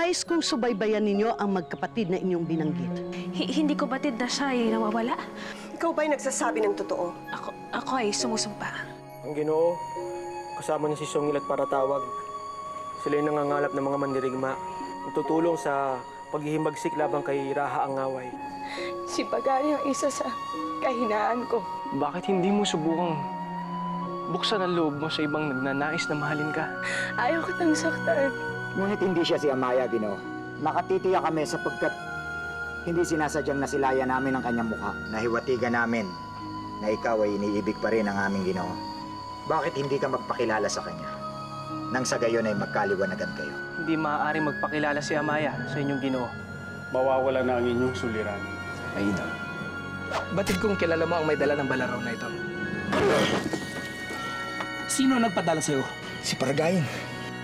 Nais kong subaybayan ninyo ang magkapatid na inyong binanggit. Hindi ko batid na siya ay nawawala. Ikaw ba'y nagsasabi ng totoo? Ako ay sumusumpa. Ang Ginoo, kasama niya si Songil at Paratawag. Sila yung nangangalap ng mga mandirigma. Tutulong sa paghihimagsik labang kay Raha ang Ngaway. Si Pagani ang isa sa kahinaan ko. Bakit hindi mo subukang buksan ang loob mo sa ibang nagnanais na mahalin ka? Ayaw kitang saktan. Ngunit hindi siya si Amaya, Ginoo. Nakatitiya kami sapagkat hindi sinasadyang nasilaya namin ang kanyang mukha. Nahiwatigan namin na ikaw ay iniibig pa rin ang aming Ginoo. Bakit hindi ka magpakilala sa kanya? Nang sa gayon ay magkaliwanagan kayo. Hindi maaaring magpakilala si Amaya sa inyong Ginoo. Mawawala na ang inyong suliranin. Aida, batid kong kilala mo ang may dala ng balaraw na ito. Sino nagpadala sa'yo? Si Paragayin.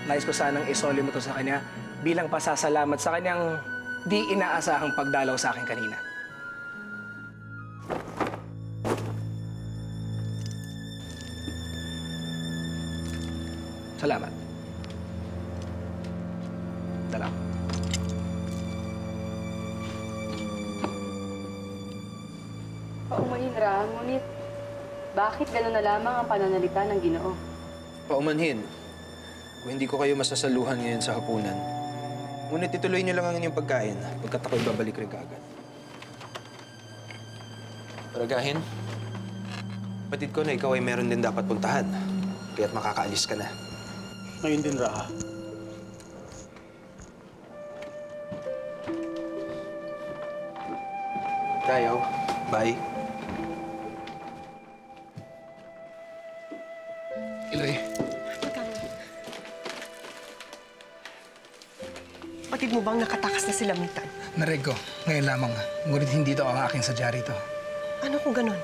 Nais ko sanang isoli mo to sa kanya bilang pasasalamat sa kanyang di inaasahang pagdalaw sa akin kanina. Salamat. Dala. Paumanhin, Ra, ngunit bakit gano'n na lamang ang pananalita ng Ginoo? Paumanhin. Kung hindi ko kayo masasaluhan ngayon sa hapunan, ngunit ituloy niyo lang ang inyong pagkain pagkat ako'y babalik rin kaagad. Paragahin, batid ko na ikaw ay meron din dapat puntahan, kaya't makakaalis ka na. Ngayon din, Raha. Tayo, bye. Iloy, Batid mo bang nakatakas na sila Mitan? narinig ko. Ngayon lamang. Ngunit hindi to ang aking sadya rito. Ano kung ganun?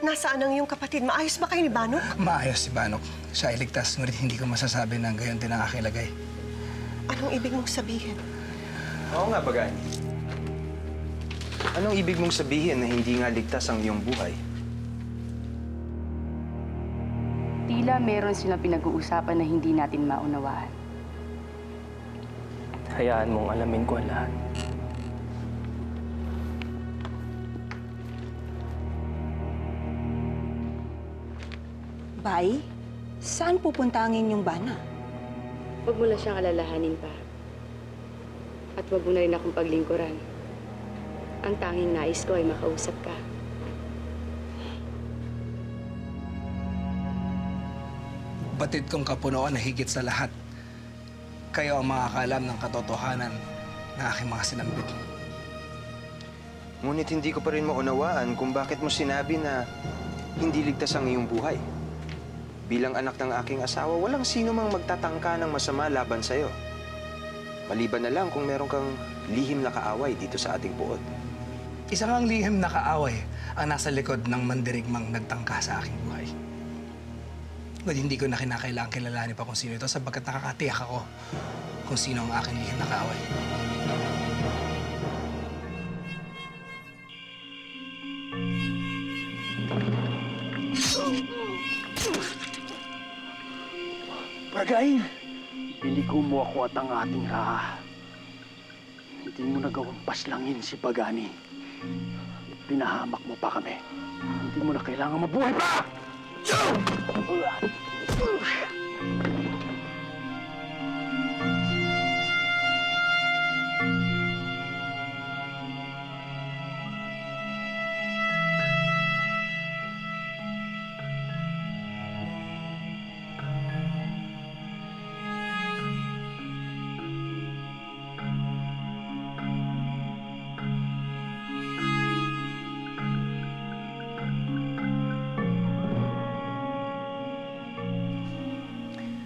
Nasaan ang iyong kapatid? Maayos ba kayo ni Banok? Maayos si Banok. Siya ay ligtas, ngunit hindi ko masasabi na gayon din ang aking lagay. Anong ibig mong sabihin? Oo nga, Pagani. Anong ibig mong sabihin na hindi nga ligtas ang iyong buhay? Tila meron silang pinag-uusapan na hindi natin maunawaan. Hayaan mong alamin ko ang lahat. Bay, saan pupunta ang inyong bana? Huwag mo na siyang alalahanin pa. At huwag mo na rin akong paglingkuran. Ang tanging nais ko ay makausap ka. Batid kong kapunuan na higit sa lahat. Kayo ang makakaalam ng katotohanan na aking mga sinambit. Ngunit hindi ko pa rin maunawaan kung bakit mo sinabi na hindi ligtas ang iyong buhay. Bilang anak ng aking asawa, walang sino mang magtatangka ng masama laban sa'yo. Maliban na lang kung meron kang lihim na kaaway dito sa ating puot. Isang ang lihim na kaaway ang nasa likod ng mandirigmang nagtangka sa aking buhay. Ngunit hindi ko na kinakailangan kilalanin pa kung sino ito sapagkat nakakatiyak ako kung sino ang aking lihim na kaaway. Paragahin! Biligo mo ako at ang ating Raha. Hindi mo nagawang paslangin si Pagani. Pinahamak mo pa kami. Hindi mo na kailangan mabuhay pa!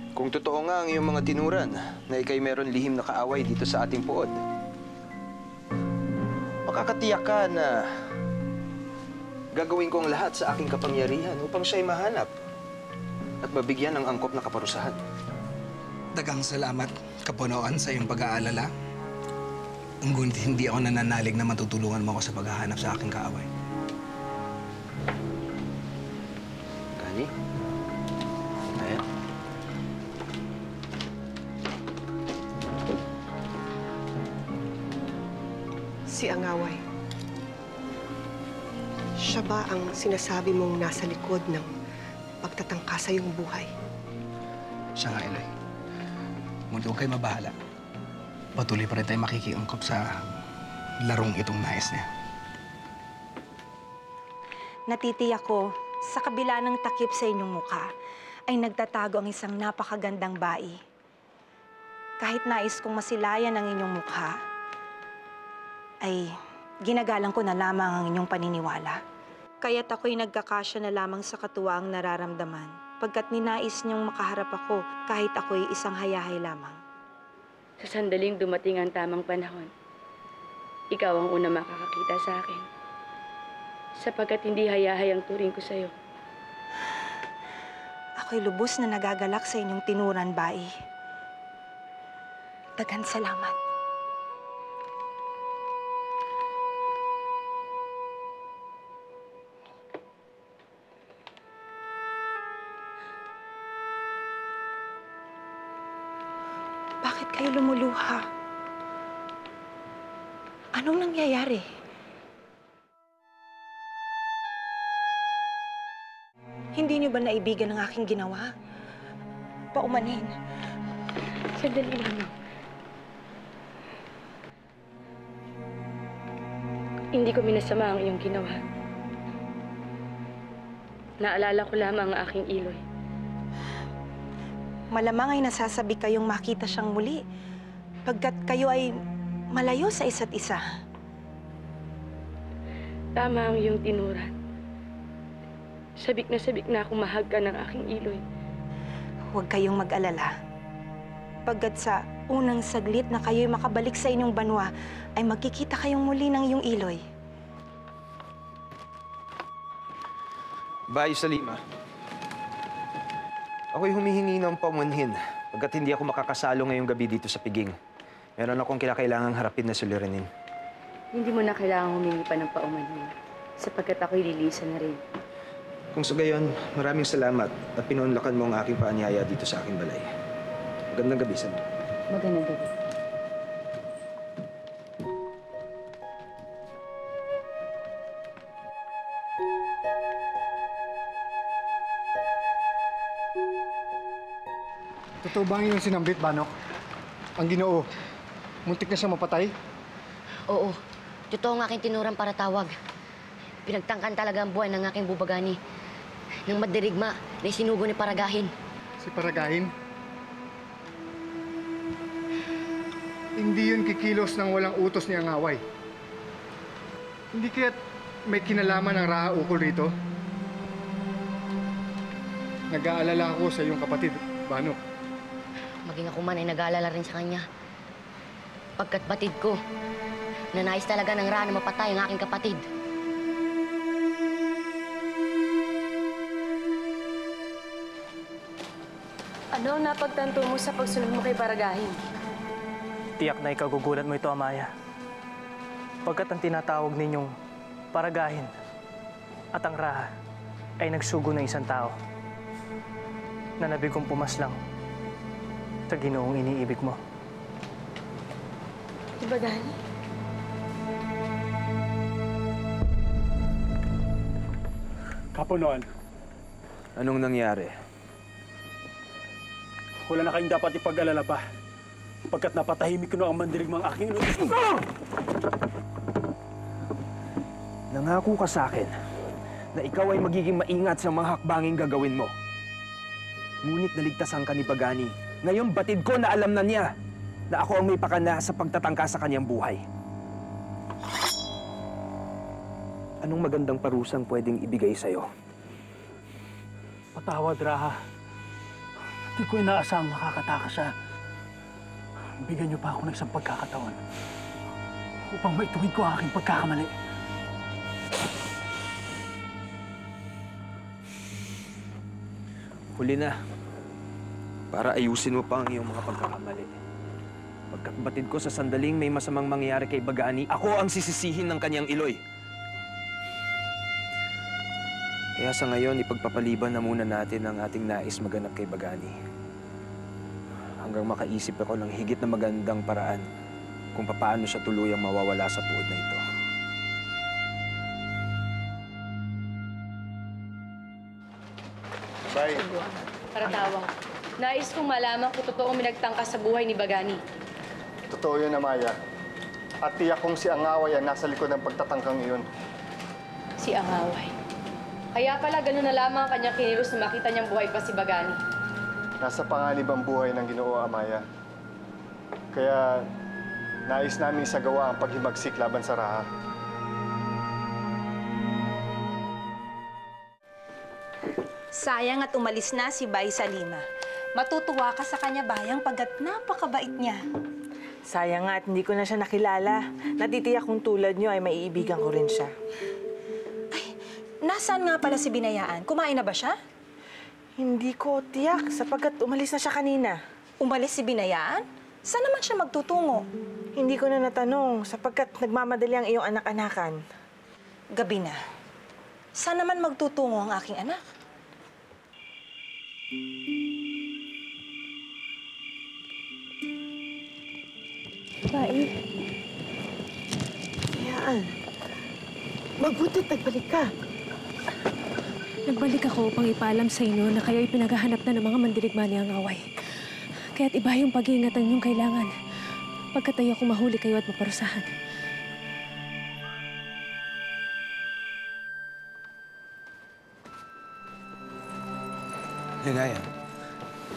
Kung totoo nga ang iyong mga tinuran na ikay meron lihim na kaaway dito sa ating puod, makakatiyak ka na gagawin ko ang lahat sa aking kapangyarihan upang siya'y mahanap at mabigyan ng angkop na kaparusahan. Dagang salamat, kapunuan, sa iyong pag-aalala. Ngunit hindi ako nananalig na matutulungan mo ako sa paghahanap sa aking kaaway. Gani? Ayan. Si Angaway. Siya ba ang sinasabi mong nasa likod ng pagtatangka sa iyong buhay? Siya nga, Eloy. Ngunit huwag kayo mabahala. Patuloy pa rin tayo makikiangkop sa larong itong nais niya. Natitiyak ko, sa kabila ng takip sa inyong mukha, ay nagtatago ang isang napakagandang bae. Kahit nais kong masilayan ang inyong mukha, ay ginagalang ko na lamang ang inyong paniniwala. Kaya't ako'y nagkakasya na lamang sa katuwaang nararamdaman, pagkat ninais niyong makaharap ako kahit ako'y isang hayahay lamang. Sa sandaling dumating ang tamang panahon, ikaw ang una makakakita sa akin. Sapagkat hindi hayahay ang turing ko sa'yo. Ako'y lubos na nagagalak sa inyong tinuran, bae. Daghang salamat. Bakit kayo lumuluha? Anong nangyayari? Hindi niyo ba naibigan ang aking ginawa? Paumanhin. Sandali lang. Hindi ko minasama ang iyong ginawa. Naalala ko lamang ang aking Iloy. Malamang ay nasasabi kayong makita siyang muli, pagkat kayo ay malayo sa isa't isa. Tama ang iyong tinuran. Sabik na akong mahagka ng aking Iloy. Huwag kayong mag-alala. Pagkat sa unang saglit na kayo'y makabalik sa inyong banwa, ay magkikita kayong muli ng iyong Iloy. Bayo Salima. Ako'y humihingi ng paumanhin pagkat hindi ako makakasalo ngayong gabi dito sa Piging. Meron akong kinakailangang harapin na suliranin. Hindi mo na kailangang humingi pa ng paumanhin, sapagkat ako'y lilisan na rin. Kung sa gayon, maraming salamat at pinunlakan mo ang aking paanyaya dito sa aking balay. Magandang gabi, Salima. Magandang gabi. Totoo ba ang iyong sinambit, Banok? Ang Ginoo, muntik na siyang mapatay? Oo. Totoo ang aking tinurang para tawag. Pinagtangkan talaga ang buhay ng aking bubagani. Nang madirigma na isinugo ni Paragahin. Si Paragahin? Hindi yun kikilos ng walang utos ni Angaway. Hindi kaya't may kinalaman ang Raha ukol rito? Nag-aalala ako sa iyong kapatid, Banok. Maging ako man ay nag-aalala rin sa kanya. Pagkat batid ko, na nais talaga ng Raha na mapatay ang aking kapatid. Ano ang napagtanto mo sa pagsunod mo kay Paragahin? Tiyak na ikagugulat mo ito, Amaya. Pagkat ang tinatawag ninyong Paragahin at ang Raha ay nagsugo ng isang tao na nabigong pumaslang sa Ginoong iniibig mo. Diba, Dani? Kapunuan. Anong nangyari? Wala na kayong dapat ipag-alala pa. Pagkat napatahimik ko na ang mandirigmang aking inutos. Nangako ka sa akin na ikaw ay magiging maingat sa mga hakbanging gagawin mo. Ngunit naligtasan ka ni Pagani. Ngayon batid ko na alam na niya na ako ang may pakana sa pagtatangka sa kanyang buhay. Anong magandang parusang pwedeng ibigay sa'yo? Patawad, Raha. Hindi ko inaasahang makakatakas siya. Bigyan niyo pa ako ng isang pagkakataon upang maituwid ko ang aking pagkakamali. Huli na. Para ayusin mo pa ang iyong mga pagkakamali. Pagkat batid ko sa sandaling may masamang mangyayari kay Bagani, ako ang sisisihin ng kanyang Iloy. Kaya sa ngayon, ipagpapaliban na muna natin ang ating nais maganap kay Bagani. Hanggang makaisip ako ng higit na magandang paraan kung paano siya tuluyang mawawala sa puod na ito. Bye. Paratawang, nais kong malaman kung totoong minagtangkas sa buhay ni Bagani. Totoo yun, Amaya. At tiyak kong si Angaway ang nasa likod ng pagtatangkang iyon. Si Angaway. Kaya pala ganun na lamang ang kanyang kinilos na makita niyang buhay pa si Bagani. Nasa panganib ang buhay ng Ginoo, Amaya. Kaya nais namin isagawa ang paghimagsik laban sa Raha. Sayang at umalis na si Bay sa Lima. Matutuwa ka sa kanya, Bayang, pagkat napakabait niya. Sayang nga at hindi ko na siya nakilala. Natitiyak kung tulad niyo ay maiibigan ko rin siya. Nasaan nga pala si Binayaan? Kumain na ba siya? Hindi ko tiyak sapagkat umalis na siya kanina. Umalis si Binayaan? Saan naman siya magtutungo? Hindi ko na natanong sapagkat nagmamadali ang iyong anak-anakan. Gabi na. Saan naman magtutungo ang aking anak? Bae. Binayaan. Mabutit nagbalik ka. Nagbalik ako upang ipaalam sa inyo na kayo'y pinaghahanap na ng mga mandirigma ni Angaway. Kaya't iba yung pag-iingatan niyong kailangan. Pagkat ayokong mahuli kayo at maparusahan. Lingayan.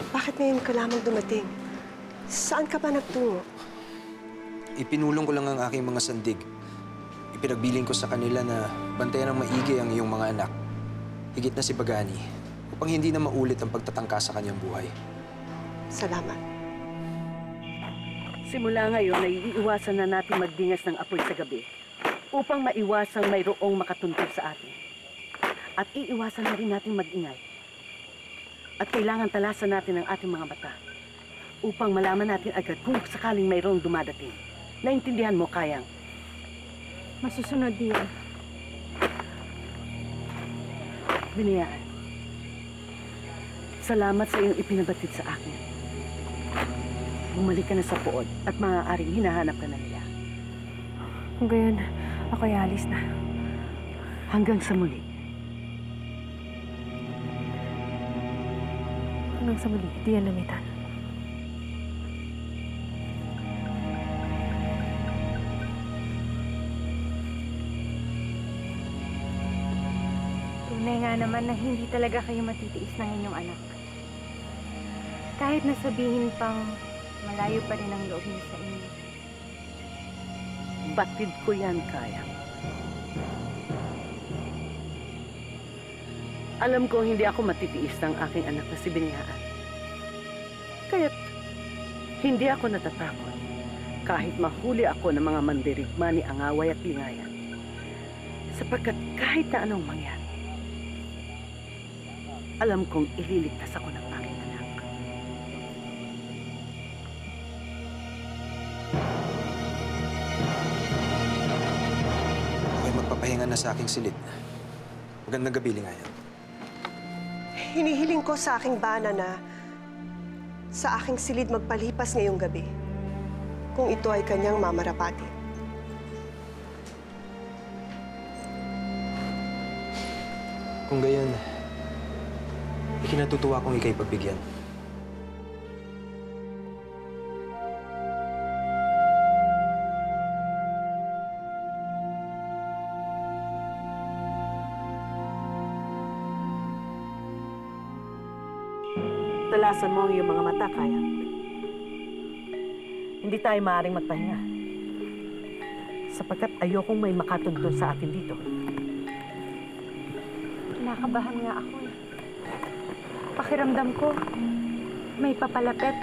Bakit ngayon ka lamang dumating? Saan ka ba nagtungo? Ipinulong ko lang ang aking mga sandig. Ipinagbiling ko sa kanila na bantayan ng maigi ang iyong mga anak. Higit na si Bagani, upang hindi na maulit ang pagtatangka sa kanyang buhay. Salamat. Simula ngayon ay iiwasan na natin magdingas ng apoy sa gabi upang maiwasang mayroong makatuntog sa atin. At iiwasan na rin natin mag-ingay. At kailangan talasan natin ang ating mga mata upang malaman natin agad kung sakaling mayroong dumadating. Naintindihan mo, Kayang? Masusunod diyan. Binayaan. Salamat sa iyong ipinabatid sa akin. Bumalik ka na sa pood at maaaring hinahanap ka na nila. Kung gayon, ako'y alis na. Hanggang sa muli. Hanggang sa muli, diyan namitan. Tunay nga naman na hindi talaga kayo matitiis ng inyong anak. Kahit nasabihin pang malayo pa rin ang loob niya sa inyo. Batid ko yan, Kayang. Alam ko hindi ako matitiis ng aking anak na si Binayaan. Kaya't hindi ako natatakot kahit mahuli ako ng mga mandirigma ni Angaway at Lingayan. Sapagkat kahit na anong mangyari, alam kong ililigtas ako ng aking anak. Ako'y magpapahinga na sa aking silid. Magandang gabi, Lingayan. Hinihiling ko sa aking bana na sa aking silid magpalipas ngayong gabi kung ito ay kanyang mamarapati. Kung gayon, ikinatutuwa kong ika'y pagbigyan. Talasan mo ang iyong mga mata, Kayang. Hindi tayo maaaring magpahinga. Sapagkat ayokong may makatuntun sa atin dito. Kinakabahan nga ako eh. Pakiramdam ko, may papalapit.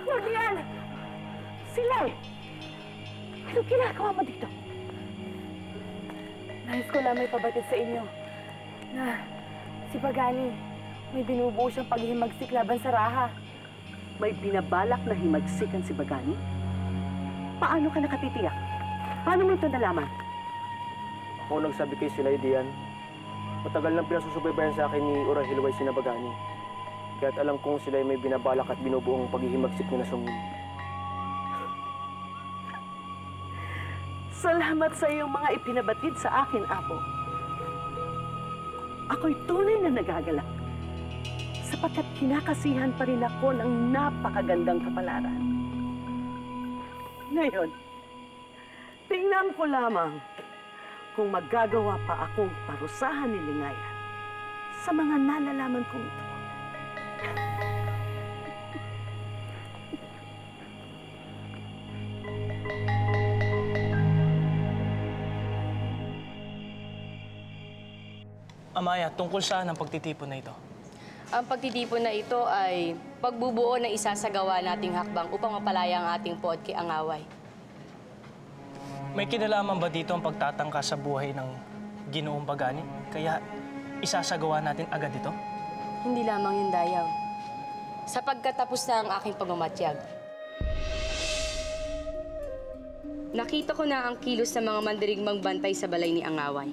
Huwag yan! Sila eh! Anong ginagawa mo dito? Nais ko lang may pabatid sa inyo na si Bagani may binubuo siyang paghihimagsik laban sa Raha. May binabalak na himagsikan si Bagani? Paano ka nakatitiyak? Paano mo ito nalaman? Ako nagsabi kay Silay Dian. Matagal nang pinasusubaybayan sa akin ni Ura Hilway Sinabagani. Kaya't alam kong sila may binabalak at binubuong paghihimagsik ni Nasungin. Salamat sa iyong mga ipinabatid sa akin, Apo. Ako'y tunay na nagagalak. Sapagkat kinakasihan pa rin ako ng napakagandang kapalaran. Ngayon, tingnan ko lamang kung magagawa pa akong parusahan ni Lingayan sa mga nalalaman kong ito. Amaya, tungkol saan ang pagtitipon na ito? Ang pagtitipon na ito ay pagbubuo ng isasagawa nating hakbang upang mapalaya ang ating Podke Angaway. May kinalaman ba dito ang pagtatangka sa buhay ng Ginoong Bagani? Kaya isasagawa natin agad ito? Hindi lamang yun, Dayaw. Sapagkat tapos na ang aking pagmamatyag. Nakita ko na ang kilos ng mga mandirigmang bantay sa balay ni Angaway.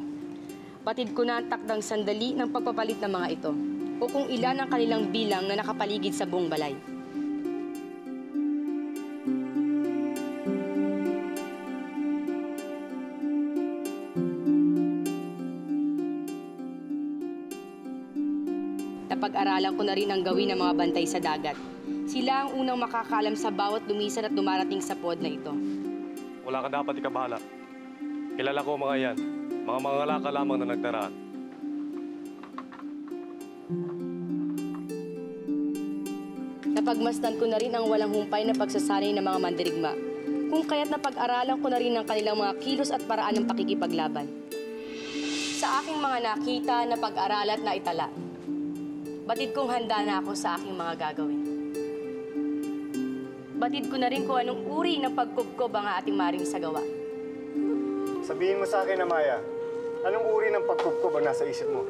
Patid ko na ang takdang sandali ng pagpapalit ng mga ito o kung ilan ang kanilang bilang na nakapaligid sa buong balay. Napag-aralan ko na rin ang gawin ng mga bantay sa dagat. Sila ang unang makakaalam sa bawat lumisan at dumarating sa pod na ito. Wala ka dapat ikabahala. Kilala ko mga yan. Mga mangalaka lamang na nagdaraan. Napagmasdan ko na rin ang walang humpay na pagsasanay ng mga mandirigma. Kung kaya't napag-aralan ko na rin ang kanilang mga kilos at paraan ng pakikipaglaban. Sa aking mga nakita, napag-aralan at naitala. Batid kong handa na ako sa aking mga gagawin. Batid ko na rin kung anong uri ng pagkubkob ang ating maring sagawa. Sabihin mo sa akin, Amaya, anong uri ng pagkubkob ang nasa isip mo?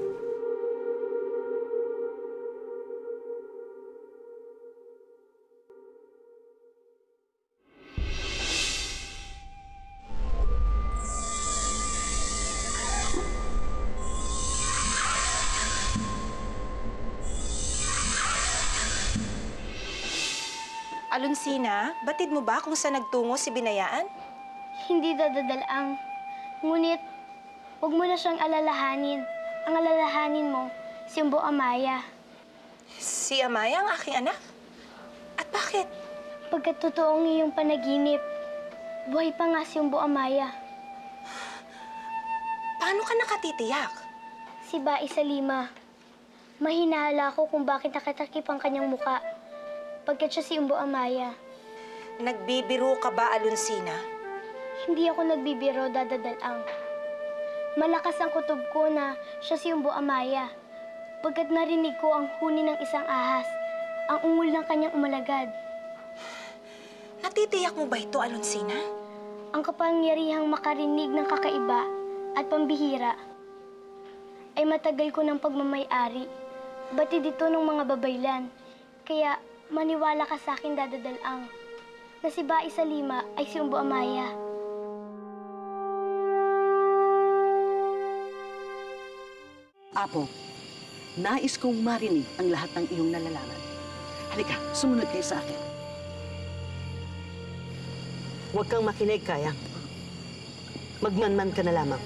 Alonsina, batid mo ba kung saan nagtungo si Binayaan? Hindi dadadalang. Ngunit, huwag mo na siyang alalahanin. Ang alalahanin mo, si Umbo Amaya. Si Amaya ang aking anak? At bakit? Pagkat totoo ang iyong panaginip, buhay pa nga si Umbo Amaya. Paano ka nakatitiyak? Si Bai Salima. Mahinahala ako kung bakit nakatakip ang kanyang muka. Pagkat siya si Umbo Amaya. Nagbibiro ka ba, Alonsina? Hindi ako nagbibiro, dadadalang. Malakas ang kutob ko na siya si Umbo Amaya. Pagkat narinig ko ang huni ng isang ahas, ang ungol ng kanyang umalagad. Natitiyak mo ba ito, Alonsina? Ang kapangyarihang makarinig ng kakaiba at pambihira ay matagal ko ng pagmamay-ari. Batid ito ng mga babaylan. Kaya maniwala ka sa akin, dadadalang, na si Bai Salima ay si Umbo Amaya. Apo, nais kong marinig ang lahat ng iyong nalalaman. Halika, sumunod kayo sa akin. Huwag kang makinig, Kayang. Magmanman ka na lamang.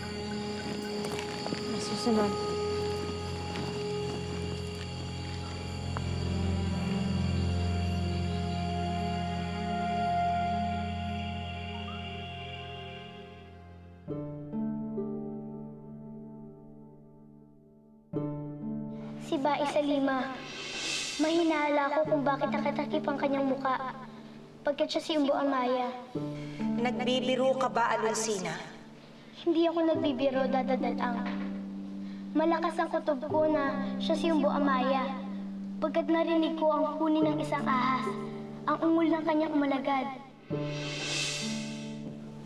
Susunod. Si Bai Salima. Mahinahala ako kung bakit nakatakip ang kanyang muka. Pagkat siya si Umbo Amaya. Nagbibiro ka ba, Alonsina? Hindi ako nagbibiro, dadadalang. Malakas ang kutob ko na siya si Umbo Amaya. Pagkat narinig ko ang huni ng isang ahas, ang ungol ng kanyang umalagad.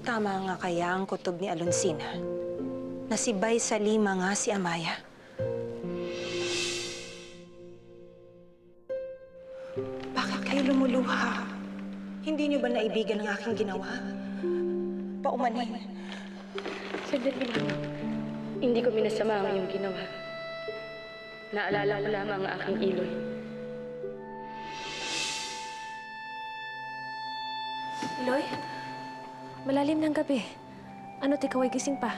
Tama nga kaya ang kutob ni Alonsina na si Bai Salima nga si Amaya. Bakit kayo lumuluha? Hindi Hindi niyo ba naibigan ang aking ginawa? Paumanin. Sandali lang. Hindi ko minasama ang iyong ginawa. Naalala ko lamang ang aking Iloy. Iloy, malalim ng gabi. Ano't ikaw ay gising pa?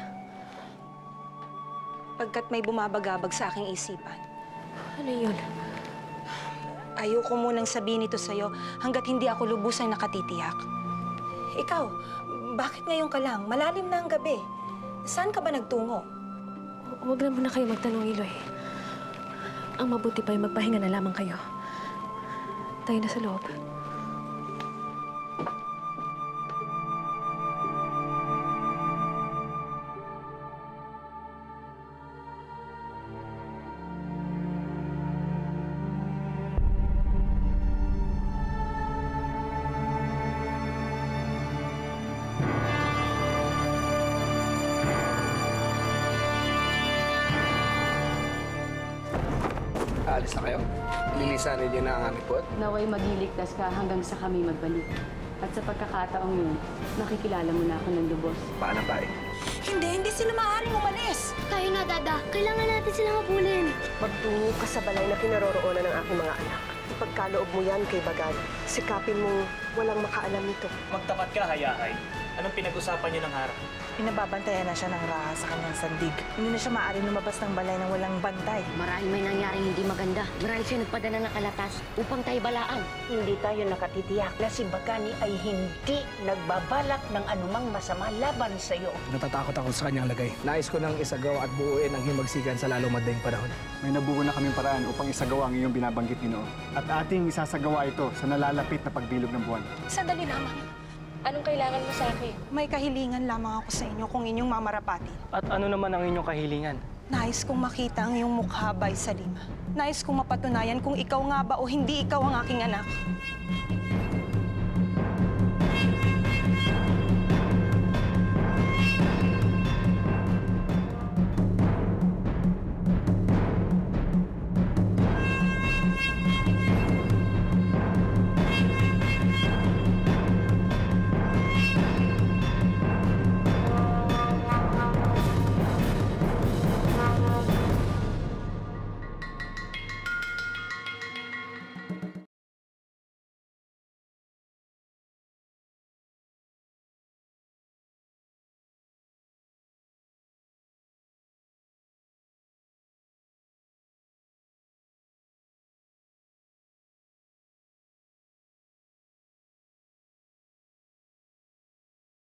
Pagkat may bumabagabag sa aking isipan. Ano yun? Ayoko munang sabihin ito sa'yo hanggat hindi ako lubusang nakatitiyak. Ikaw, bakit ngayon ka lang? Malalim na ang gabi. Saan ka ba nagtungo? Huwag na muna kayo magtanong, Iloy. Ang mabuti pa ay magpahinga na lamang kayo. Tayo na sa loob. Aalis na kayo? Lilisanin niyo na ang aming pot? Naway magliligtas ka hanggang sa kami magbalik. At sa pagkakataong yun, nakikilala mo na ako ng lubos. Paano ba eh? Hindi sila maaaring umalis. Tayo na, Dada. Kailangan natin silang habulin. Magtungo ka sa balay na kinaroroonan ng aking mga anak. Ipagkaloob mo yan kay Bagani. Sikapin mo walang makaalam nito. Magtapat ka, Hayahay. Anong pinag-usapan niyo ng harap? Pinababantayan na siya ng Raha sa kanyang sandig. Hindi na siya maaaring lumabas ng balay nang walang bantay. Marahil may nangyaring hindi maganda. Marahil siya nagpadala ng kalatas upang tayo balaan. Hindi tayo nakatitiyak na si Bagani ay hindi nagbabalak ng anumang masama laban sa iyo. Natatakot ako sa kanyang lagay. Nais ko nang isagawa at buuin ang himagsikan sa lalong madaling panahon. May nabuo na kaming paraan upang isagawa ang iyong binabanggit, Ginoo. At ating isasagawa ito sa nalalapit na pagbilog ng buwan. Sandali lamang. Anong kailangan mo sa akin? May kahilingan lamang ako sa inyo kung inyong mamarapati. At ano naman ang inyong kahilingan? Nais kong makita ang iyong mukha, Bay Salima. Nais kong mapatunayan kung ikaw nga ba o hindi ikaw ang aking anak.